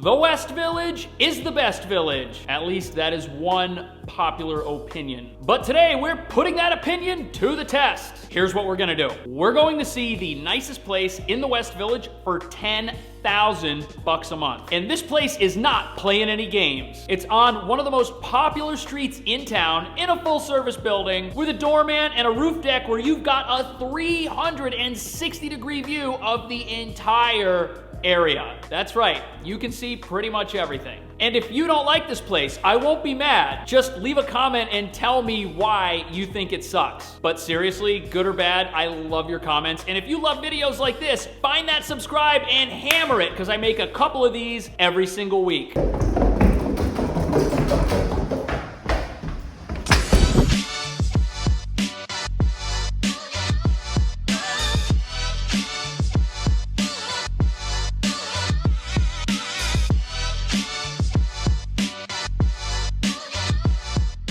The West Village is the best village. At least that is one popular opinion. But today we're putting that opinion to the test. Here's what we're gonna do. We're going to see the nicest place in the West Village for $10,000 a month. And this place is not playing any games. It's on one of the most popular streets in town, in a full service building, with a doorman and a roof deck where you've got a 360-degree view of the entire area. That's right, you can see pretty much everything. And if you don't like this place, I won't be mad. Just leave a comment and tell me why you think it sucks. But seriously, good or bad, I love your comments. And if you love videos like this, find that subscribe and hammer it, because I make a couple of these every single week.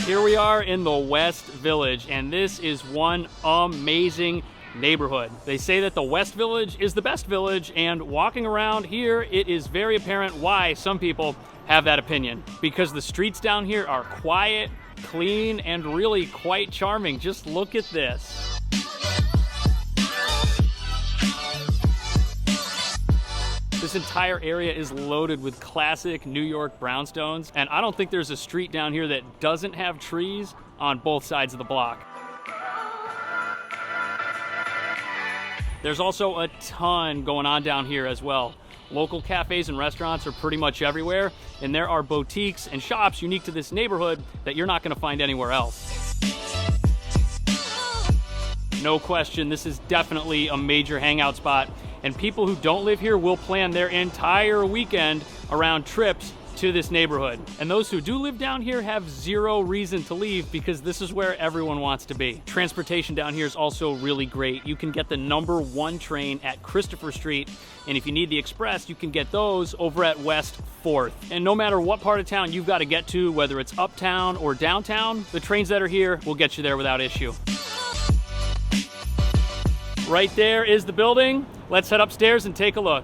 Here we are in the West Village, and this is one amazing neighborhood. They say that the West Village is the best village, and walking around here, it is very apparent why some people have that opinion. Because the streets down here are quiet, clean, and really quite charming. Just look at this. This entire area is loaded with classic New York brownstones, and I don't think there's a street down here that doesn't have trees on both sides of the block. There's also a ton going on down here as well. Local cafes and restaurants are pretty much everywhere, and there are boutiques and shops unique to this neighborhood that you're not going to find anywhere else. No question, this is definitely a major hangout spot, and people who don't live here will plan their entire weekend around trips to this neighborhood. And those who do live down here have zero reason to leave, because this is where everyone wants to be. Transportation down here is also really great. You can get the #1 train at Christopher Street, and if you need the express, you can get those over at West 4th. And no matter what part of town you've got to get to, whether it's uptown or downtown, the trains that are here will get you there without issue. Right there is the building. Let's head upstairs and take a look.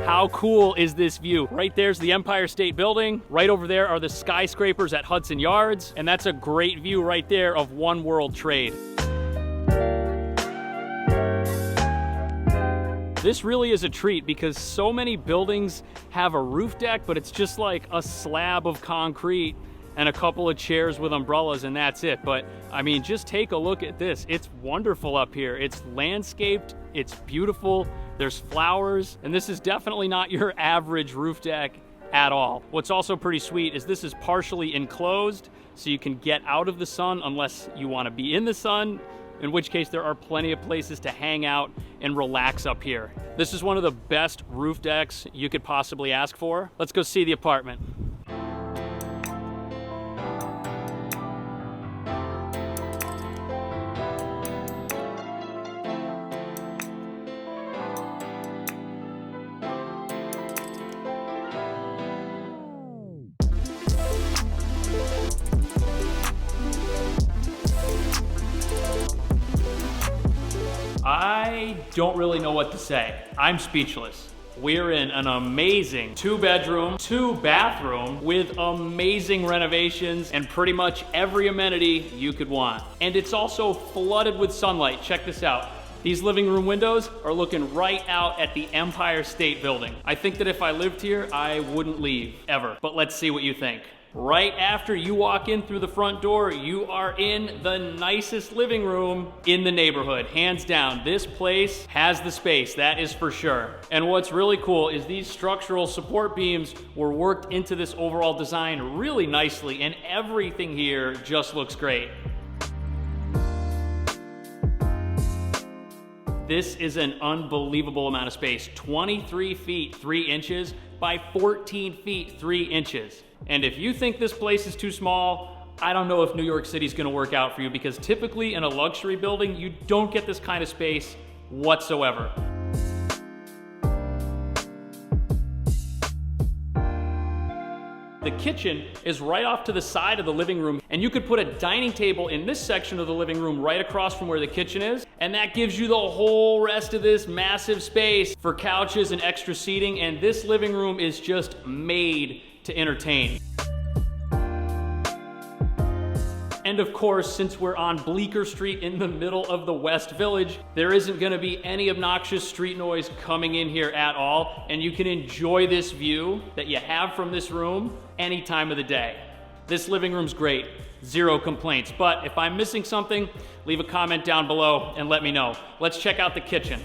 How cool is this view? Right there's the Empire State Building. Right over there are the skyscrapers at Hudson Yards. And that's a great view right there of One World Trade. This really is a treat because so many buildings have a roof deck, but it's just like a slab of concrete and a couple of chairs with umbrellas, and that's it. But I mean, just take a look at this. It's wonderful up here. It's landscaped, it's beautiful, there's flowers, and this is definitely not your average roof deck at all. What's also pretty sweet is this is partially enclosed, so you can get out of the sun unless you want to be in the sun, in which case there are plenty of places to hang out and relax up here. This is one of the best roof decks you could possibly ask for. Let's go see the apartment. I don't really know what to say. I'm speechless. We're in an amazing 2-bedroom, 2-bathroom with amazing renovations and pretty much every amenity you could want. And it's also flooded with sunlight. Check this out. These living room windows are looking right out at the Empire State Building. I think that if I lived here, I wouldn't leave, ever. But let's see what you think. Right after you walk in through the front door, you are in the nicest living room in the neighborhood. Hands down, this place has the space, that is for sure. And what's really cool is these structural support beams were worked into this overall design really nicely, and everything here just looks great. This is an unbelievable amount of space. 23 feet 3 inches by 14 feet 3 inches. And if you think this place is too small, I don't know if New York City is gonna work out for you, because typically in a luxury building, you don't get this kind of space whatsoever. The kitchen is right off to the side of the living room, and you could put a dining table in this section of the living room right across from where the kitchen is, and that gives you the whole rest of this massive space for couches and extra seating, and this living room is just made to entertain. And of course, since we're on Bleecker Street in the middle of the West Village, there isn't gonna be any obnoxious street noise coming in here at all, and you can enjoy this view that you have from this room any time of the day. This living room's great, zero complaints, but if I'm missing something, leave a comment down below and let me know. Let's check out the kitchen.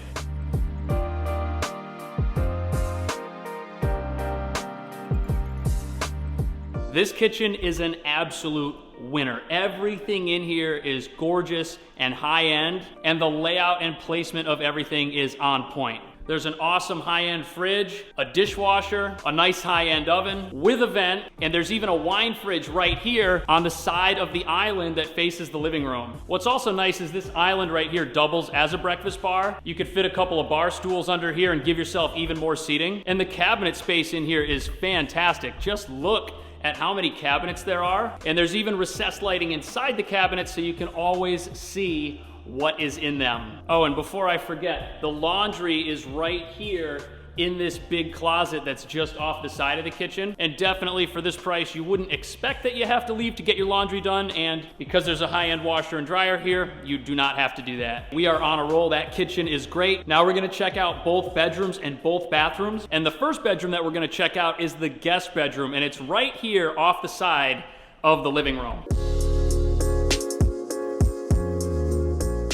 This kitchen is an absolute winner. Everything in here is gorgeous and high-end, and the layout and placement of everything is on point. There's an awesome high-end fridge, a dishwasher, a nice high-end oven with a vent, and there's even a wine fridge right here on the side of the island that faces the living room. What's also nice is this island right here doubles as a breakfast bar. You could fit a couple of bar stools under here and give yourself even more seating. And the cabinet space in here is fantastic. Just look at how many cabinets there are. And there's even recessed lighting inside the cabinets so you can always see what is in them. Oh, and before I forget, the laundry is right here in this big closet that's just off the side of the kitchen. And definitely for this price, you wouldn't expect that you have to leave to get your laundry done. And because there's a high-end washer and dryer here, you do not have to do that. We are on a roll. That kitchen is great. Now we're gonna check out both bedrooms and both bathrooms. And the first bedroom that we're gonna check out is the guest bedroom. And it's right here off the side of the living room.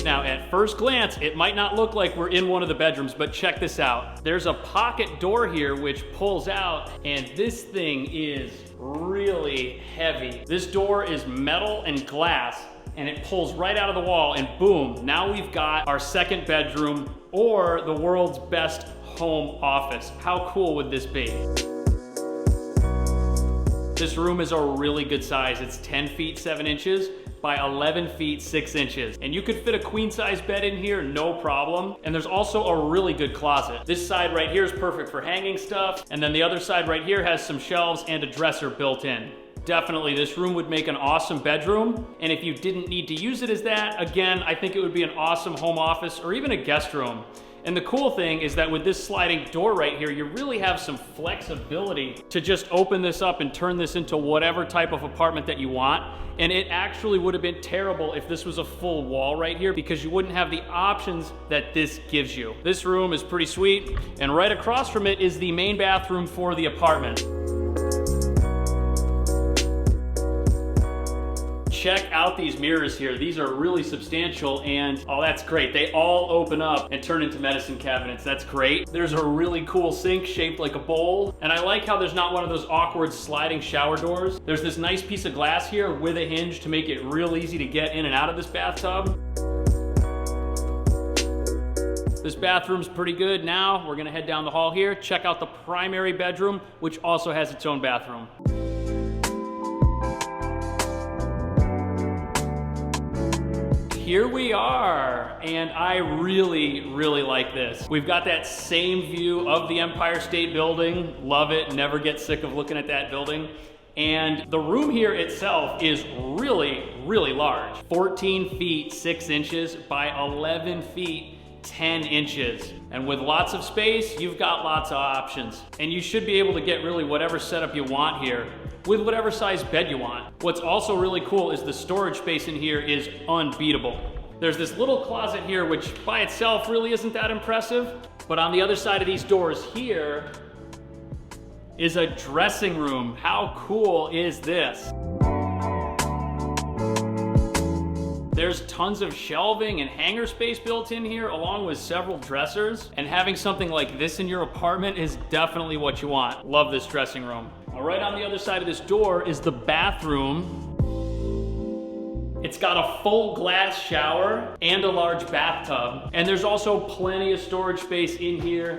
Now, at first glance, it might not look like we're in one of the bedrooms, but check this out. There's a pocket door here which pulls out, and this thing is really heavy. This door is metal and glass, and it pulls right out of the wall, and boom, now we've got our second bedroom, or the world's best home office. How cool would this be? This room is a really good size. It's 10 feet 7 inches by 11 feet 6 inches. And you could fit a queen size bed in here, no problem. And there's also a really good closet. This side right here is perfect for hanging stuff. And then the other side right here has some shelves and a dresser built in. Definitely, this room would make an awesome bedroom. And if you didn't need to use it as that, again, I think it would be an awesome home office or even a guest room. And the cool thing is that with this sliding door right here, you really have some flexibility to just open this up and turn this into whatever type of apartment that you want. And it actually would have been terrible if this was a full wall right here because you wouldn't have the options that this gives you. This room is pretty sweet, and right across from it is the main bathroom for the apartment. Check out these mirrors here. These are really substantial, and oh, that's great. They all open up and turn into medicine cabinets. That's great. There's a really cool sink shaped like a bowl, and I like how there's not one of those awkward sliding shower doors. There's this nice piece of glass here with a hinge to make it real easy to get in and out of this bathtub. This bathroom's pretty good. Now we're gonna head down the hall here, check out the primary bedroom, which also has its own bathroom. Here we are, and I really, really like this. We've got that same view of the Empire State Building. Love it, never get sick of looking at that building. And the room here itself is really, really large. 14 feet 6 inches by 11 feet 10 inches. And with lots of space, you've got lots of options. And you should be able to get really whatever setup you want here with whatever size bed you want. What's also really cool is the storage space in here is unbeatable. There's this little closet here, which by itself really isn't that impressive, but on the other side of these doors here is a dressing room. How cool is this? There's tons of shelving and hanger space built in here, along with several dressers. And having something like this in your apartment is definitely what you want. Love this dressing room. Right on the other side of this door is the bathroom. It's got a full glass shower and a large bathtub. And there's also plenty of storage space in here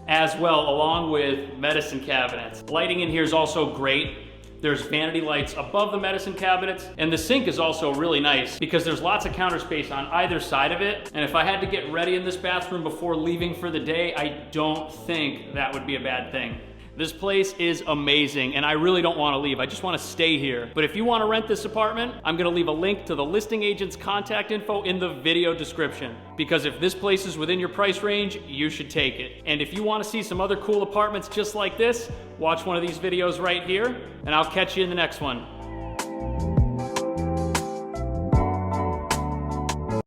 as well, along with medicine cabinets. Lighting in here is also great. There's vanity lights above the medicine cabinets, and the sink is also really nice because there's lots of counter space on either side of it. And if I had to get ready in this bathroom before leaving for the day, I don't think that would be a bad thing. This place is amazing, and I really don't want to leave. I just want to stay here. But if you want to rent this apartment, I'm going to leave a link to the listing agent's contact info in the video description. Because if this place is within your price range, you should take it. And if you want to see some other cool apartments just like this, watch one of these videos right here, and I'll catch you in the next one.